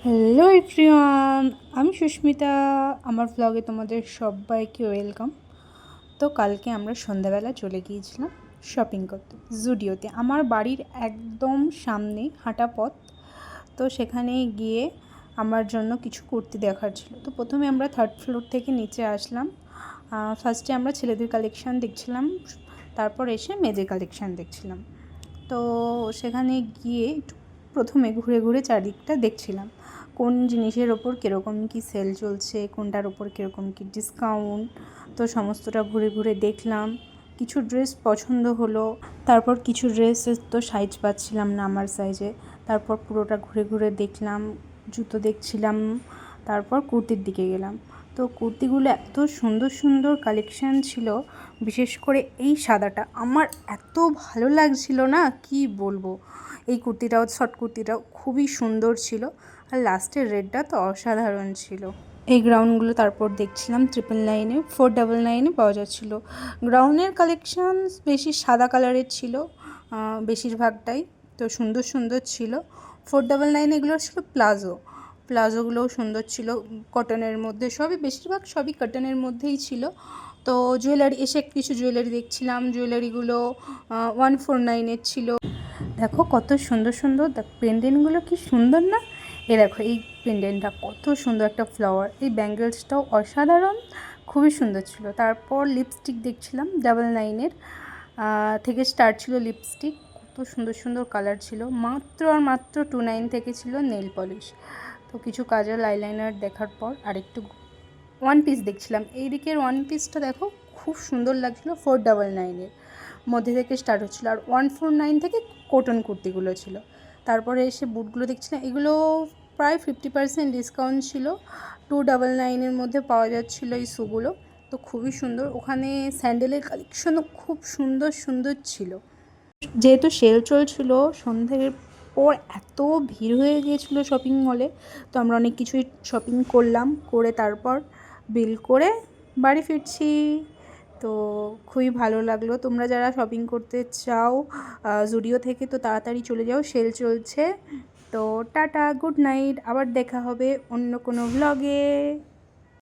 Hello everyone, আমি সুস্মিতা। আমার ব্লগে তোমাদের সবাইকে ওয়েলকাম। তো কালকে আমরা সন্ধ্যাবেলা চলে গিয়েছিলাম শপিং করতে জুডিওতে। আমার বাড়ির একদম সামনে হাঁটা পথ। তো সেখানে গিয়ে আমার জন্য কিছু কুর্তি দেখার ছিল। তো প্রথমে আমরা 3rd ফ্লোর থেকে নিচে আসলাম। ফার্স্টে আমরা ছেলেদের কালেকশান দেখছিলাম, তারপর এসে মেয়েদের কালেকশান দেখছিলাম। তো সেখানে গিয়ে প্রথমে ঘুরে ঘুরে চারদিকটা দেখছিলাম কোন জিনিসের ওপর কীরকম কী সেল চলছে, কোনটার ওপর কীরকম কী ডিসকাউন্ট। তো সমস্তটা ঘুরে ঘুরে দেখলাম। কিছু ড্রেস পছন্দ হলো, তারপর কিছু ড্রেসের তো সাইজ পাচ্ছিলাম না আমার সাইজে। তারপর পুরোটা ঘুরে ঘুরে দেখলাম, জুতো দেখছিলাম, তারপর কুর্তির দিকে গেলাম। তো কুর্তিগুলো এত সুন্দর সুন্দর কালেকশান ছিল, বিশেষ করে এই সাদাটা আমার এত ভালো লাগছিল না, কি বলবো। এই কুর্তিটাও, শর্ট কুর্তিটাও খুবই সুন্দর ছিল, আর লাস্টের রেডটা তো অসাধারণ ছিল। এই গ্রাউন্ডগুলো তারপর দেখছিলাম 999, 499 পাওয়া যাচ্ছিলো। গ্রাউন্ডের কালেকশান বেশি সাদা কালারের ছিল বেশিরভাগটাই, তো সুন্দর সুন্দর ছিল। 499 এগুলো ছিল প্লাজোগুলোও সুন্দর ছিল, কটনের মধ্যে, সবই বেশিরভাগ সবই কটনের মধ্যেই ছিল। তো জুয়েলারি, এসে কিছু জুয়েলারি দেখছিলাম, জুয়েলারিগুলো 149 ছিল। দেখো কত সুন্দর সুন্দর, পেন্ডেন্টগুলো কি সুন্দর না। দেখো এই পেন্ডেন্টটা কত সুন্দর, একটা ফ্লাওয়ার। এই ব্যাঙ্গেলসটাও অসাধারণ, খুবই সুন্দর ছিল। তারপর লিপস্টিক দেখছিলাম 999 থেকে স্টার্ট ছিল লিপস্টিক, কত সুন্দর সুন্দর কালার ছিল। মাত্র 29 থেকে ছিল নেল পলিশ। তো কিছু কাজল আইলাইনার দেখার পর আরেকটু ওয়ান পিস দেখছিলাম। এই দিকের ওয়ান পিসটা দেখো খুব সুন্দর লাগছিলো, 499 মধ্যে থেকে স্টার্ট হচ্ছিলো, আর 149 থেকে কটন কুর্তিগুলো ছিল। তারপরে এসে বুটগুলো দেখছিলাম, এগুলো প্রায় 50% ডিসকাউন্ট ছিল, 299 মধ্যে পাওয়া যাচ্ছিলো এই শ্যুগুলো। তো খুবই সুন্দর, ওখানে স্যান্ডেলের কালেকশনও খুব সুন্দর সুন্দর ছিল। যেহেতু সেল চলছিল, সন্ধ্যের পর এত ভিড় হয়ে গিয়েছিলো শপিং মলে, তো আমরা অনেক কিছুই শপিং করলাম, করে তারপর বিল করে বাড়ি ফিরছি। তো খুবই ভালো লাগলো। তোমরা যারা শপিং করতে চাও জুডিও থেকে, তো তাড়াতাড়ি চলে যাও, সেল চলছে। তো টাটা, গুড নাইট, আবার দেখা হবে অন্য কোনো ব্লগে।